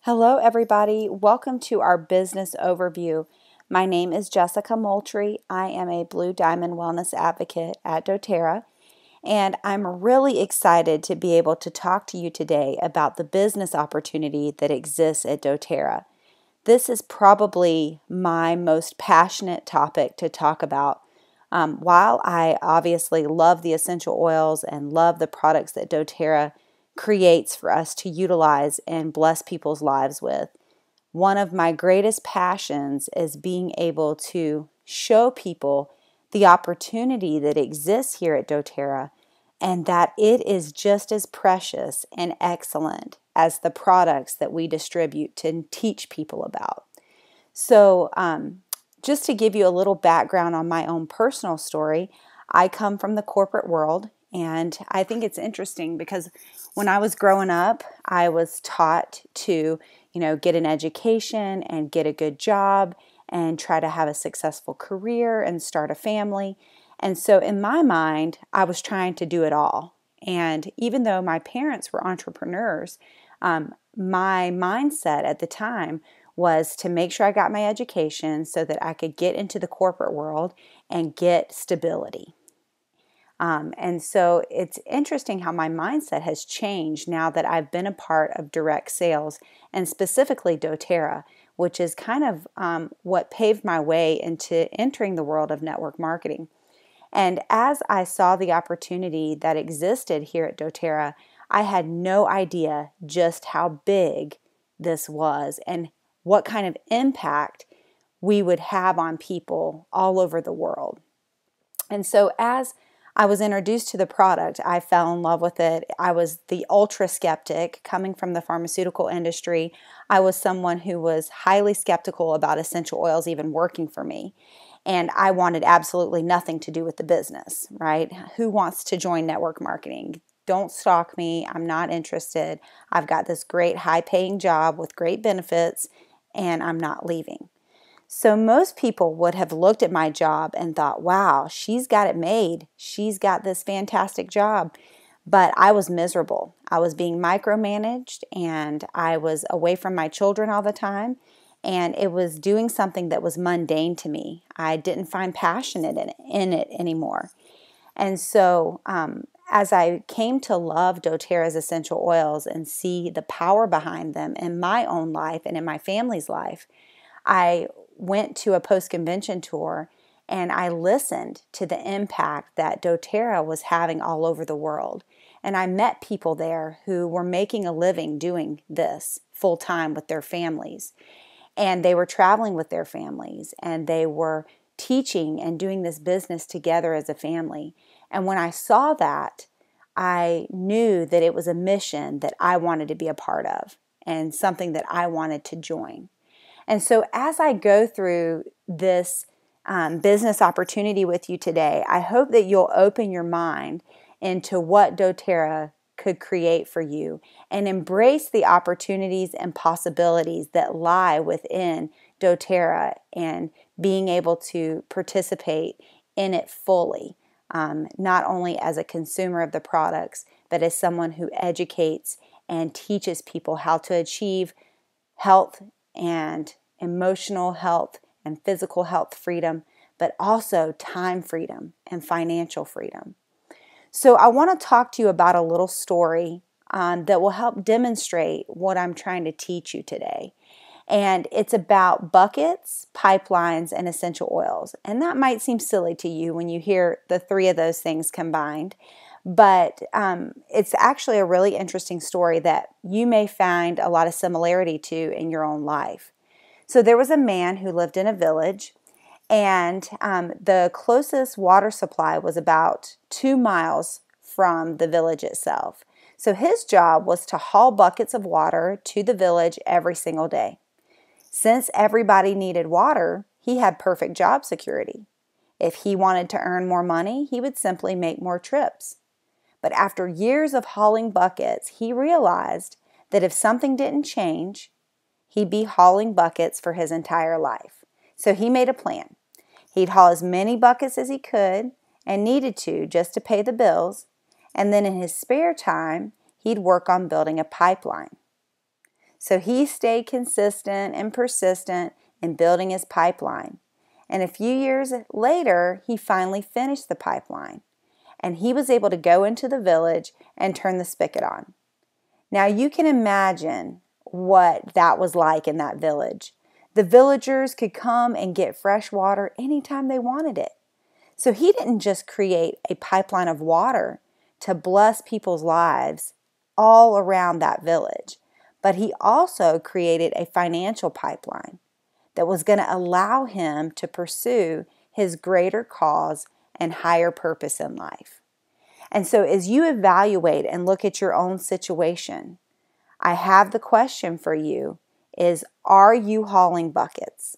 Hello, everybody. Welcome to our business overview. My name is Jessica Moultrie. I am a Blue Diamond Wellness Advocate at doTERRA, and I'm really excited to be able to talk to you today about the business opportunity that exists at doTERRA. This is probably my most passionate topic to talk about. While I obviously love the essential oils and love the products that doTERRA creates for us to utilize and bless people's lives with, one of my greatest passions is being able to show people the opportunity that exists here at doTERRA and that it is just as precious and excellent as the products that we distribute to teach people about. So, just to give you a little background on my own personal story, I come from the corporate world, and I think it's interesting because when I was growing up, I was taught to, get an education and get a good job and try to have a successful career and start a family. And so in my mind, I was trying to do it all. And even though my parents were entrepreneurs, my mindset at the time was to make sure I got my education so that I could get into the corporate world and get stability. And so it's interesting how my mindset has changed now that I've been a part of direct sales and specifically doTERRA, which is kind of what paved my way into entering the world of network marketing. And as I saw the opportunity that existed here at doTERRA, I had no idea just how big this was and what kind of impact we would have on people all over the world. And so as I was introduced to the product, I fell in love with it. I was the ultra skeptic coming from the pharmaceutical industry. I was someone who was highly skeptical about essential oils even working for me. And I wanted absolutely nothing to do with the business, right? Who wants to join network marketing? Don't stalk me. I'm not interested. I've got this great high-paying job with great benefits, and I'm not leaving. So most people would have looked at my job and thought, wow, she's got it made. She's got this fantastic job. But I was miserable. I was being micromanaged and I was away from my children all the time. And it was doing something that was mundane to me. I didn't find passion in it anymore. And so as I came to love doTERRA's essential oils and see the power behind them in my own life and in my family's life, I went to a post-convention tour and I listened to the impact that doTERRA was having all over the world. And I met people there who were making a living doing this full-time with their families. And they were traveling with their families and they were teaching and doing this business together as a family. And when I saw that, I knew that it was a mission that I wanted to be a part of and something that I wanted to join. And so as I go through this business opportunity with you today, I hope that you'll open your mind into what doTERRA could create for you and embrace the opportunities and possibilities that lie within doTERRA and being able to participate in it fully, not only as a consumer of the products, but as someone who educates and teaches people how to achieve health and emotional health and physical health freedom, but also time freedom and financial freedom. So I want to talk to you about a little story that will help demonstrate what I'm trying to teach you today. And it's about buckets, pipelines, and essential oils. And that might seem silly to you when you hear the three of those things combined. But it's actually a really interesting story that you may find a lot of similarity to in your own life. So there was a man who lived in a village, and the closest water supply was about 2 miles from the village itself. So his job was to haul buckets of water to the village every single day. Since everybody needed water, he had perfect job security. If he wanted to earn more money, he would simply make more trips. But after years of hauling buckets, he realized that if something didn't change, he'd be hauling buckets for his entire life. So he made a plan. He'd haul as many buckets as he could and needed to just to pay the bills, and then in his spare time, he'd work on building a pipeline. So he stayed consistent and persistent in building his pipeline. And a few years later, he finally finished the pipeline. And he was able to go into the village and turn the spigot on. Now you can imagine what that was like in that village. The villagers could come and get fresh water anytime they wanted it. So he didn't just create a pipeline of water to bless people's lives all around that village, but he also created a financial pipeline that was going to allow him to pursue his greater cause and higher purpose in life. And so as you evaluate and look at your own situation, I have the question for you is, are you hauling buckets?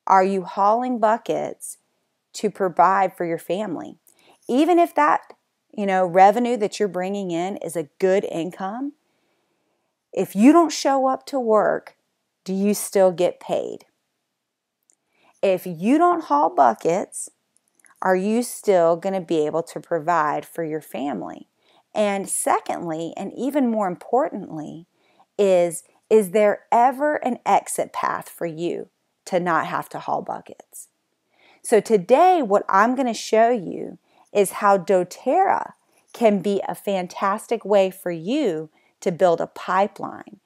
Are you hauling buckets to provide for your family? Even if that, revenue that you're bringing in is a good income, if you don't show up to work, do you still get paid? If you don't haul buckets, are you still going to be able to provide for your family? And secondly, and even more importantly, is there ever an exit path for you to not have to haul buckets? So today, what I'm going to show you is how doTERRA can be a fantastic way for you to build a pipeline,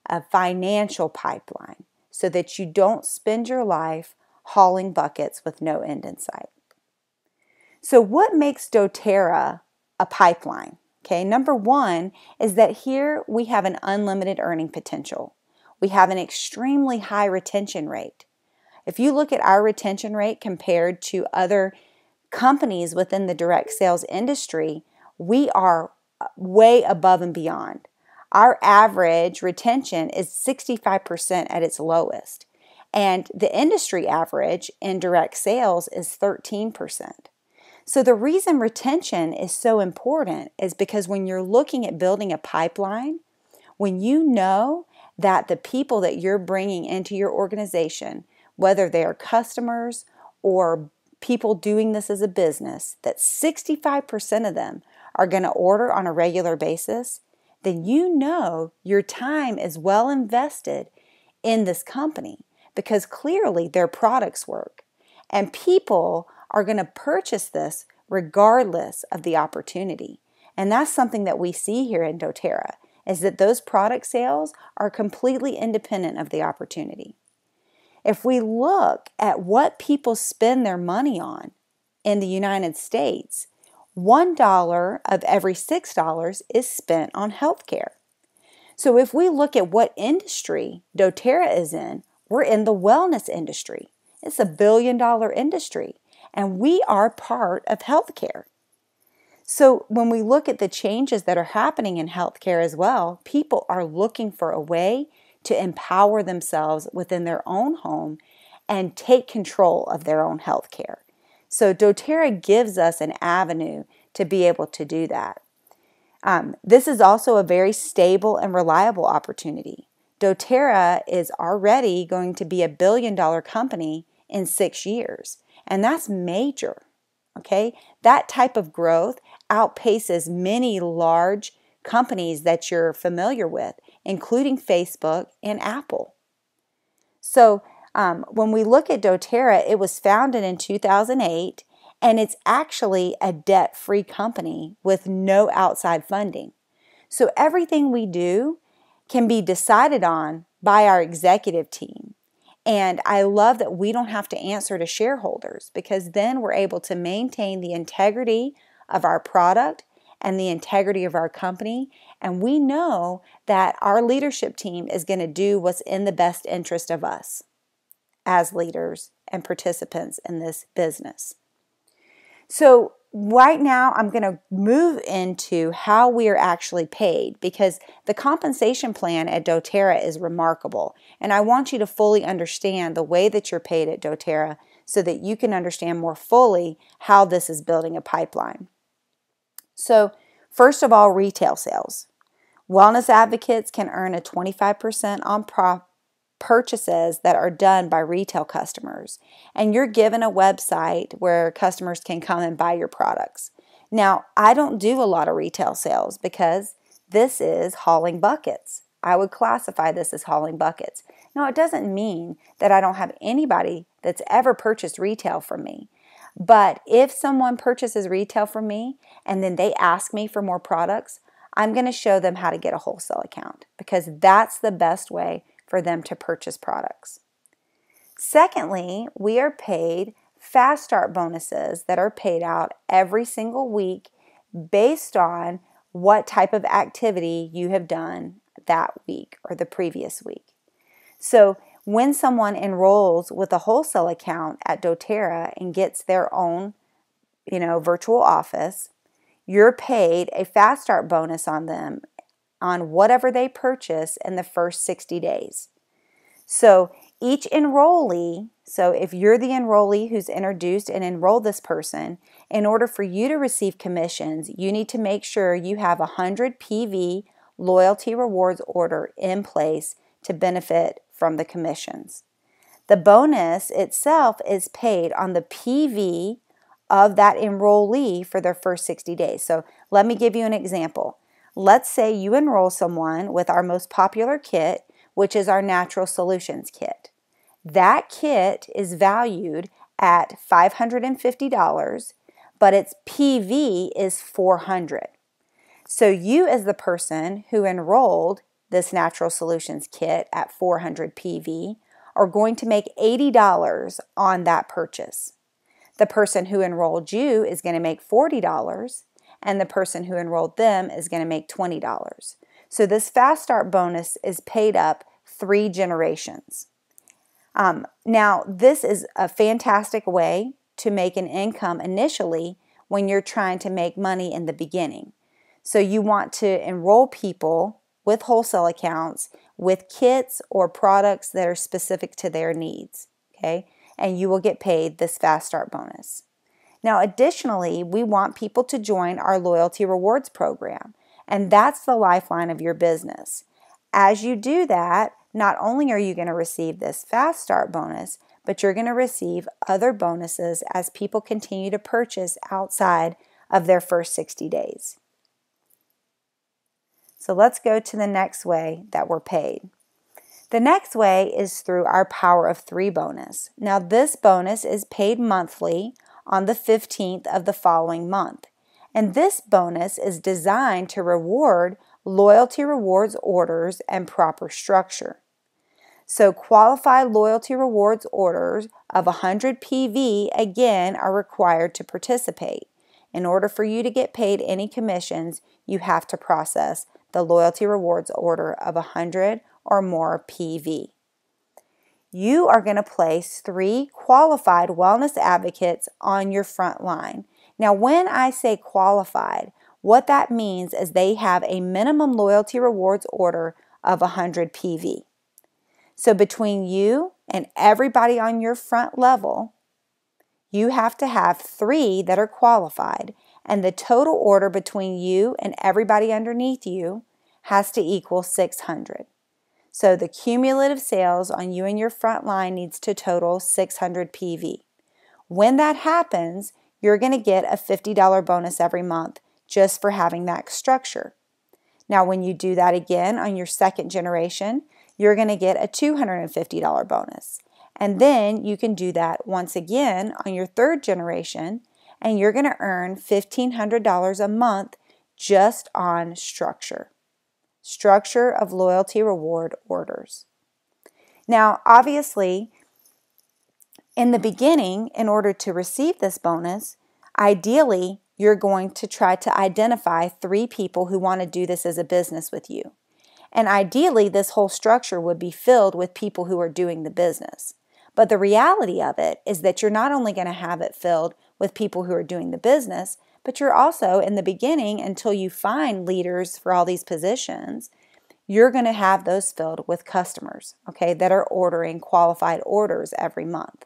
a financial pipeline, so that you don't spend your life hauling buckets with no end in sight. So what makes doTERRA a pipeline? Okay, number one is that here we have an unlimited earning potential. We have an extremely high retention rate. If you look at our retention rate compared to other companies within the direct sales industry, we are way above and beyond. Our average retention is 65% at its lowest, and the industry average in direct sales is 13%. So the reason retention is so important is because when you're looking at building a pipeline, when you know that the people that you're bringing into your organization, whether they are customers or people doing this as a business, that 65% of them are going to order on a regular basis, then you know your time is well invested in this company because clearly their products work. And people are going to purchase this regardless of the opportunity. And that's something that we see here in doTERRA, is that those product sales are completely independent of the opportunity. If we look at what people spend their money on in the United States, $1 of every $6 is spent on healthcare. So if we look at what industry doTERRA is in, we're in the wellness industry. It's a $1 billion industry, and we are part of healthcare. So when we look at the changes that are happening in healthcare as well, people are looking for a way to empower themselves within their own home and take control of their own healthcare. So doTERRA gives us an avenue to be able to do that. This is also a very stable and reliable opportunity. doTERRA is already going to be a $1 billion company in 6 years, and that's major. Okay, that type of growth outpaces many large companies that you're familiar with, including Facebook and Apple. So when we look at doTERRA, it was founded in 2008, and it's actually a debt-free company with no outside funding. So everything we do can be decided on by our executive team. And I love that we don't have to answer to shareholders, because then we're able to maintain the integrity of our product and the integrity of our company. And we know that our leadership team is going to do what's in the best interest of us as leaders and participants in this business. So right now I'm going to move into how we are actually paid, because the compensation plan at doTERRA is remarkable. And I want you to fully understand the way that you're paid at doTERRA so that you can understand more fully how this is building a pipeline. So first of all, retail sales. Wellness advocates can earn a 25% on purchases that are done by retail customers. And you're given a website where customers can come and buy your products. Now, I don't do a lot of retail sales because this is hauling buckets. I would classify this as hauling buckets. Now, it doesn't mean that I don't have anybody that's ever purchased retail from me. But if someone purchases retail from me and then they ask me for more products, I'm going to show them how to get a wholesale account because that's the best way for them to purchase products. Secondly, we are paid fast start bonuses that are paid out every single week based on what type of activity you have done that week or the previous week. So when someone enrolls with a wholesale account at doTERRA and gets their own, virtual office, you're paid a fast start bonus on them on whatever they purchase in the first 60 days. So each enrollee, so if you're the enrollee who's introduced and enrolled this person, in order for you to receive commissions, you need to make sure you have a 100 PV loyalty rewards order in place to benefit from the commissions. The bonus itself is paid on the PV of that enrollee for their first 60 days. So let me give you an example. Let's say you enroll someone with our most popular kit, which is our Natural Solutions kit. That kit is valued at $550, but its PV is $400. So you, as the person who enrolled this Natural Solutions kit at $400 PV, are going to make $80 on that purchase. The person who enrolled you is going to make $40, and the person who enrolled them is going to make $20. So this fast start bonus is paid up 3 generations. Now, this is a fantastic way to make an income initially when you're trying to make money in the beginning. So you want to enroll people with wholesale accounts with kits or products that are specific to their needs, okay? And you will get paid this fast start bonus. Now, additionally, we want people to join our loyalty rewards program, and that's the lifeline of your business. As you do that, not only are you going to receive this fast start bonus, but you're going to receive other bonuses as people continue to purchase outside of their first 60 days. So let's go to the next way that we're paid. The next way is through our Power of 3 bonus. Now, this bonus is paid monthly on the 15th of the following month. And this bonus is designed to reward loyalty rewards orders and proper structure. So qualified loyalty rewards orders of 100 PV again are required to participate. In order for you to get paid any commissions, you have to process the loyalty rewards order of 100 or more PV. You are going to place 3 qualified wellness advocates on your front line. Now, when I say qualified, what that means is they have a minimum loyalty rewards order of 100 PV. So between you and everybody on your front level, you have to have 3 that are qualified, and the total order between you and everybody underneath you has to equal 600. So the cumulative sales on you and your front line needs to total 600 PV. When that happens, you're going to get a $50 bonus every month just for having that structure. Now, when you do that again on your second generation, you're going to get a $250 bonus. And then you can do that once again on your third generation, and you're going to earn $1,500 a month just on structure. Structure of loyalty reward orders. Now, obviously, in the beginning, in order to receive this bonus, ideally, you're going to try to identify 3 people who want to do this as a business with you. And ideally, this whole structure would be filled with people who are doing the business. But the reality of it is that you're not only going to have it filled with people who are doing the business, but you're also, in the beginning, until you find leaders for all these positions, you're going to have those filled with customers, okay, that are ordering qualified orders every month.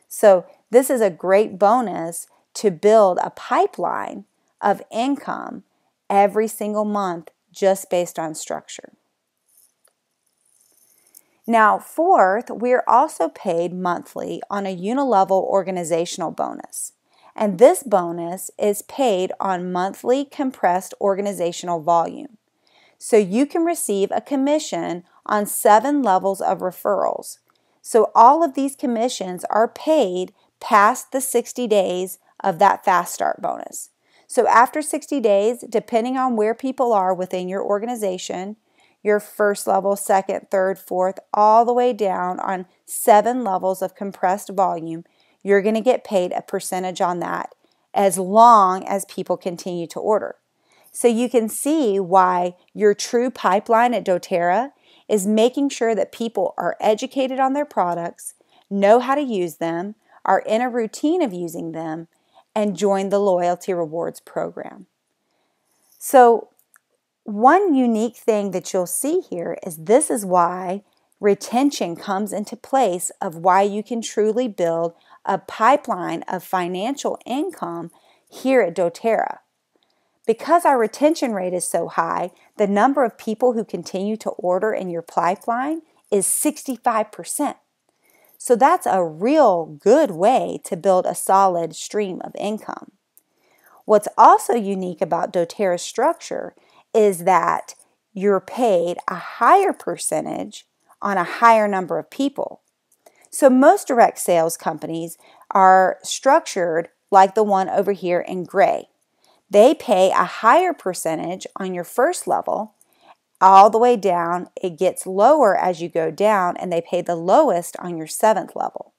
So this is a great bonus to build a pipeline of income every single month just based on structure. Now, fourth, we're also paid monthly on a unilevel organizational bonus. And this bonus is paid on monthly compressed organizational volume. So you can receive a commission on 7 levels of referrals. So all of these commissions are paid past the 60 days of that Fast Start bonus. So after 60 days, depending on where people are within your organization, your first level, second, third, fourth, all the way down on 7 levels of compressed volume, you're going to get paid a percentage on that as long as people continue to order. So you can see why your true pipeline at doTERRA is making sure that people are educated on their products, know how to use them, are in a routine of using them, and join the loyalty rewards program. So one unique thing that you'll see here is this is why retention comes into place of why you can truly build a pipeline of financial income here at doTERRA. Because our retention rate is so high, the number of people who continue to order in your pipeline is 65%. So that's a real good way to build a solid stream of income. What's also unique about doTERRA's structure is that you're paid a higher percentage on a higher number of people. So most direct sales companies are structured like the one over here in gray. They pay a higher percentage on your first level all the way down. It gets lower as you go down, and they pay the lowest on your 7th level.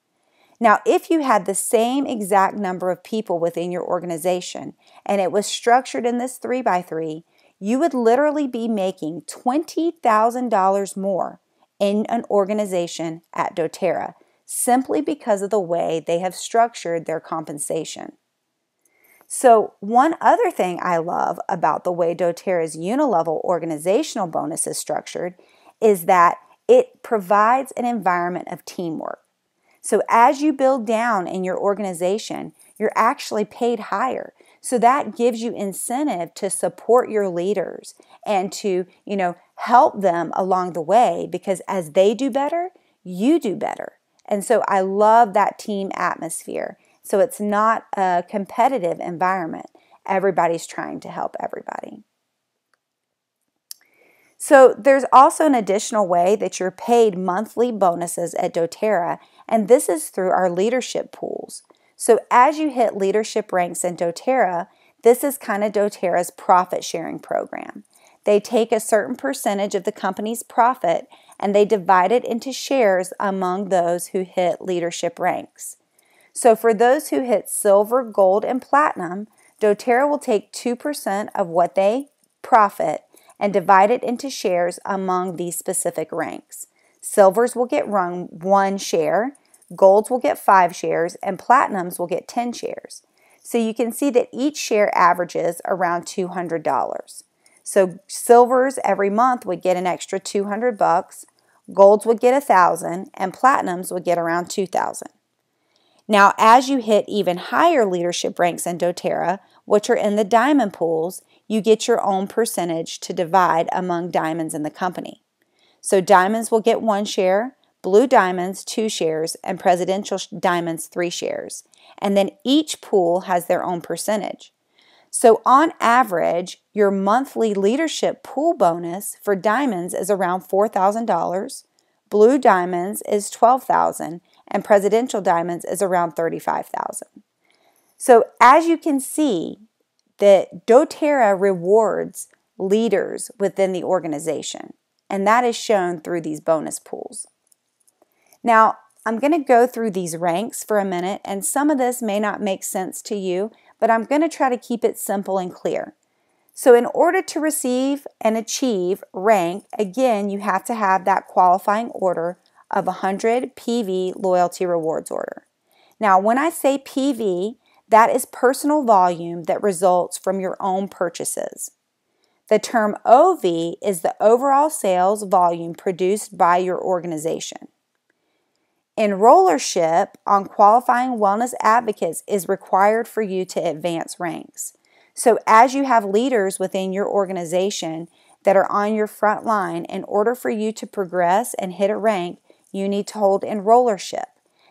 Now, if you had the same exact number of people within your organization and it was structured in this 3x3, you would literally be making $20,000 more in an organization at doTERRA simply because of the way they have structured their compensation. So one other thing I love about the way doTERRA's unilevel organizational bonus is structured is that it provides an environment of teamwork. So as you build down in your organization, you're actually paid higher. So that gives you incentive to support your leaders and to, help them along the way, because as they do better, you do better. And so I love that team atmosphere. So it's not a competitive environment. Everybody's trying to help everybody. So there's also an additional way that you're paid monthly bonuses at doTERRA, and this is through our leadership pools. So as you hit leadership ranks in doTERRA, this is kind of doTERRA's profit sharing program. They take a certain percentage of the company's profit and they divide it into shares among those who hit leadership ranks. So for those who hit silver, gold, and platinum, doTERRA will take 2% of what they profit and divide it into shares among these specific ranks. Silvers will get 1 share, golds will get 5 shares, and platinums will get 10 shares. So you can see that each share averages around $200. So silvers every month would get an extra $200, golds would get $1,000, and platinums would get around $2,000. Now, as you hit even higher leadership ranks in doTERRA, which are in the diamond pools, you get your own percentage to divide among diamonds in the company. So diamonds will get 1 share, blue diamonds 2 shares, and presidential diamonds 3 shares. And then each pool has their own percentage. So on average, your monthly leadership pool bonus for diamonds is around $4,000, blue diamonds is $12,000, and presidential diamonds is around $35,000. So as you can see, that doTERRA rewards leaders within the organization, and that is shown through these bonus pools. Now, I'm going to go through these ranks for a minute, and some of this may not make sense to you, but I'm going to try to keep it simple and clear. So in order to receive and achieve rank, again, you have to have that qualifying order of 100 PV loyalty rewards order. Now, when I say PV, that is personal volume that results from your own purchases. The term OV is the overall sales volume produced by your organization. Enrollership on qualifying wellness advocates is required for you to advance ranks. So as you have leaders within your organization that are on your front line, in order for you to progress and hit a rank, you need to hold enrollership.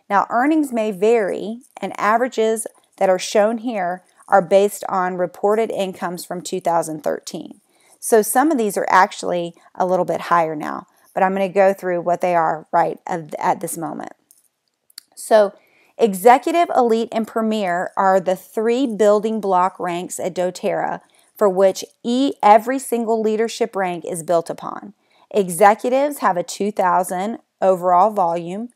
Now, earnings may vary, and averages that are shown here are based on reported incomes from 2013. So some of these are actually a little bit higher now, but I'm going to go through what they are right at this moment. So Executive, Elite, and Premier are the 3 building block ranks at doTERRA for which every single leadership rank is built upon. Executives have a 2,000 overall volume.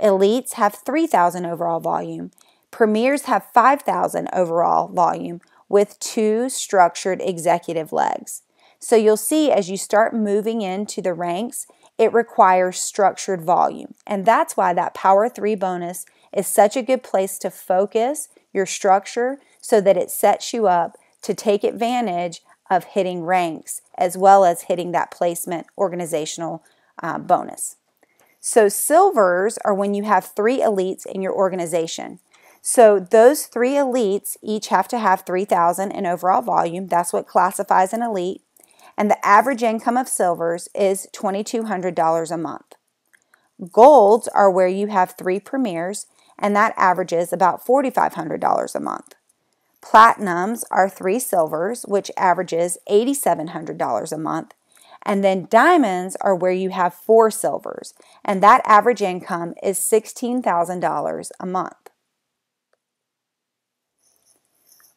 Elites have 3,000 overall volume. Premiers have 5,000 overall volume with 2 structured executive legs. So you'll see as you start moving into the ranks, it requires structured volume. And that's why that Power 3 bonus is such a good place to focus your structure so that it sets you up to take advantage of hitting ranks as well as hitting that placement organizational bonus. So silvers are when you have 3 elites in your organization. So those 3 elites each have to have 3,000 in overall volume. That's what classifies an elite. And the average income of silvers is $2,200 a month. Golds are where you have 3 premiers, and that averages about $4,500 a month. Platinums are 3 silvers, which averages $8,700 a month. And then diamonds are where you have 4 silvers, and that average income is $16,000 a month.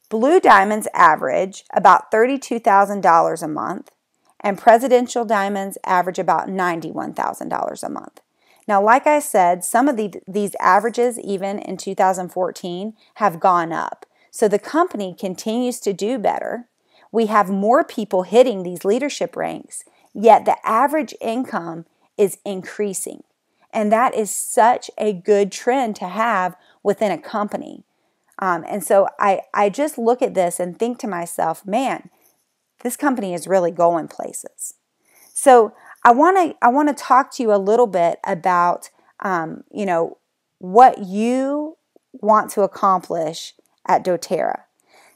Blue diamonds average about $32,000 a month, and presidential diamonds average about $91,000 a month. Now, like I said, some of these averages, even in 2014, have gone up. So the company continues to do better. We have more people hitting these leadership ranks, yet the average income is increasing. And that is such a good trend to have within a company. And so I just look at this and think to myself, man, this company is really going places. So I want to talk to you a little bit about, what you want to accomplish at doTERRA.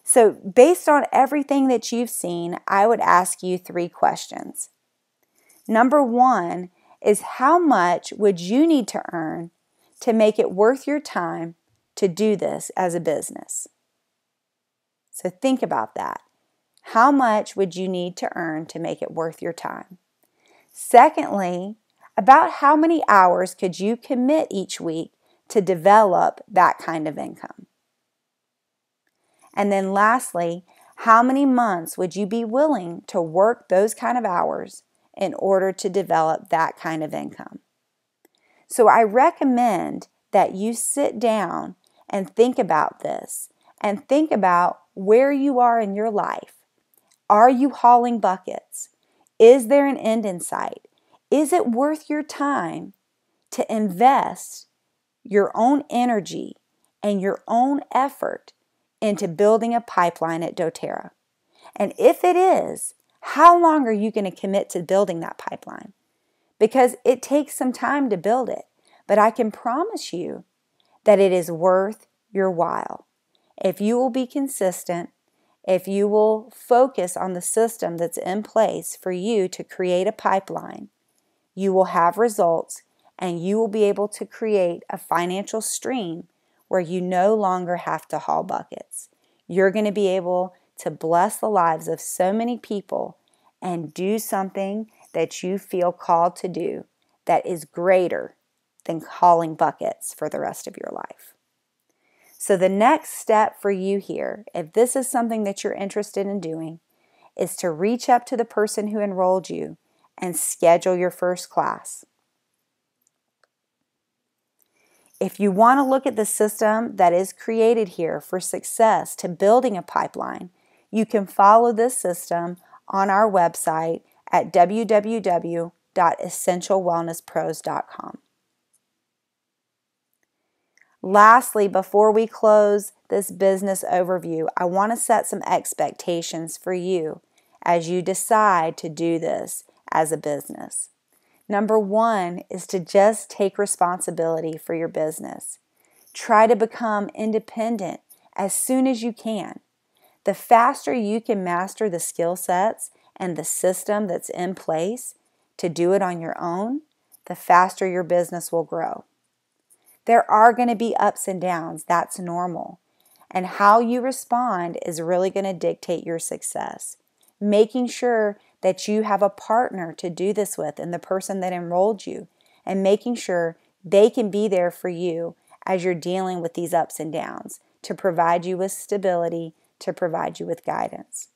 So based on everything that you've seen, I would ask you 3 questions. Number 1 is, how much would you need to earn to make it worth your time to do this as a business? So think about that. How much would you need to earn to make it worth your time? Secondly, about how many hours could you commit each week to develop that kind of income? And then lastly, how many months would you be willing to work those kind of hours in order to develop that kind of income? So I recommend that you sit down and think about this and think about where you are in your life. Are you hauling buckets? Is there an end in sight? Is it worth your time to invest your own energy and your own effort into building a pipeline at doTERRA? And if it is, how long are you going to commit to building that pipeline? Because it takes some time to build it, but I can promise you that it is worth your while. If you will be consistent, if you will focus on the system that's in place for you to create a pipeline, you will have results and you will be able to create a financial stream where you no longer have to haul buckets. You're going to be able to bless the lives of so many people and do something that you feel called to do that is greater than hauling buckets for the rest of your life. So the next step for you here, if this is something that you're interested in doing, is to reach up to the person who enrolled you and schedule your first class. If you want to look at the system that is created here for success to building a pipeline, you can follow this system on our website at www.essentialwellnesspros.com. Lastly, before we close this business overview, I want to set some expectations for you as you decide to do this as a business. Number 1 is to just take responsibility for your business. Try to become independent as soon as you can. The faster you can master the skill sets and the system that's in place to do it on your own, the faster your business will grow. There are going to be ups and downs. That's normal. And how you respond is really going to dictate your success. Making sure that you have a partner to do this with and the person that enrolled you, and making sure they can be there for you as you're dealing with these ups and downs to provide you with stability, to provide you with guidance.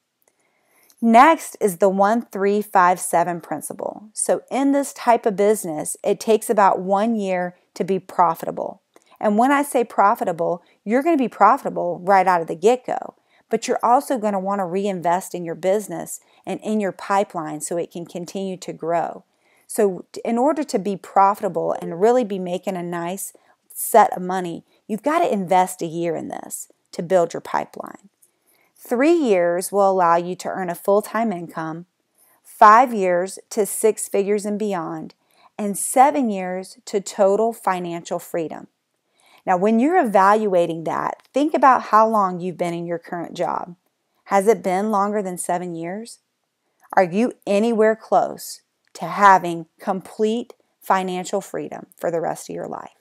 Next is the 1-3-5-7 principle. So in this type of business, it takes about 1 year to be profitable. And when I say profitable, you're going to be profitable right out of the get-go, but you're also going to want to reinvest in your business and in your pipeline so it can continue to grow. So in order to be profitable and really be making a nice set of money, you've got to invest a year in this to build your pipeline. 3 years will allow you to earn a full-time income, 5 years to 6 figures and beyond, and 7 years to total financial freedom. Now, when you're evaluating that, think about how long you've been in your current job. Has it been longer than 7 years? Are you anywhere close to having complete financial freedom for the rest of your life?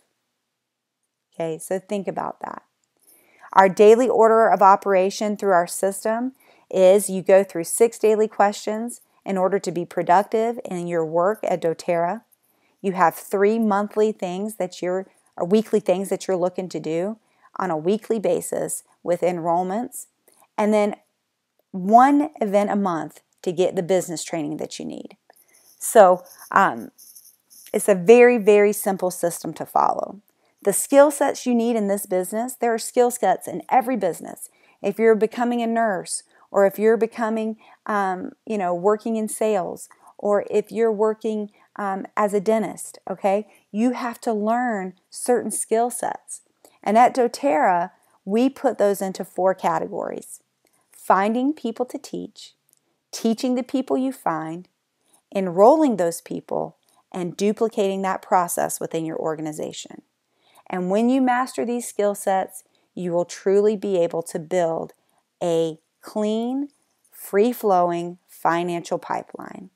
Okay, so think about that. Our daily order of operation through our system is you go through 6 daily questions in order to be productive in your work at doTERRA. You have 3 monthly things or weekly things that you're looking to do on a weekly basis with enrollments, and then 1 event a month to get the business training that you need. So it's a very, very simple system to follow. The skill sets you need in this business, there are skill sets in every business. If you're becoming a nurse, or if you're becoming, working in sales, or if you're working as a dentist, okay, you have to learn certain skill sets. And at doTERRA, we put those into 4 categories: finding people to teach, teaching the people you find, enrolling those people, and duplicating that process within your organization. And when you master these skill sets, you will truly be able to build a clean, free-flowing financial pipeline.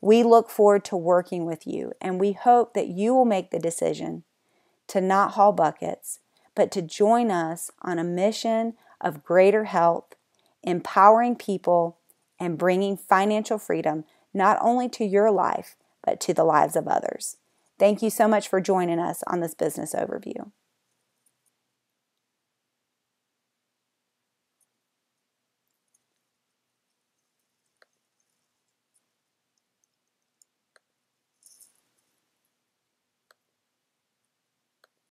We look forward to working with you, and we hope that you will make the decision to not haul buckets, but to join us on a mission of greater health, empowering people, and bringing financial freedom not only to your life, but to the lives of others. Thank you so much for joining us on this business overview.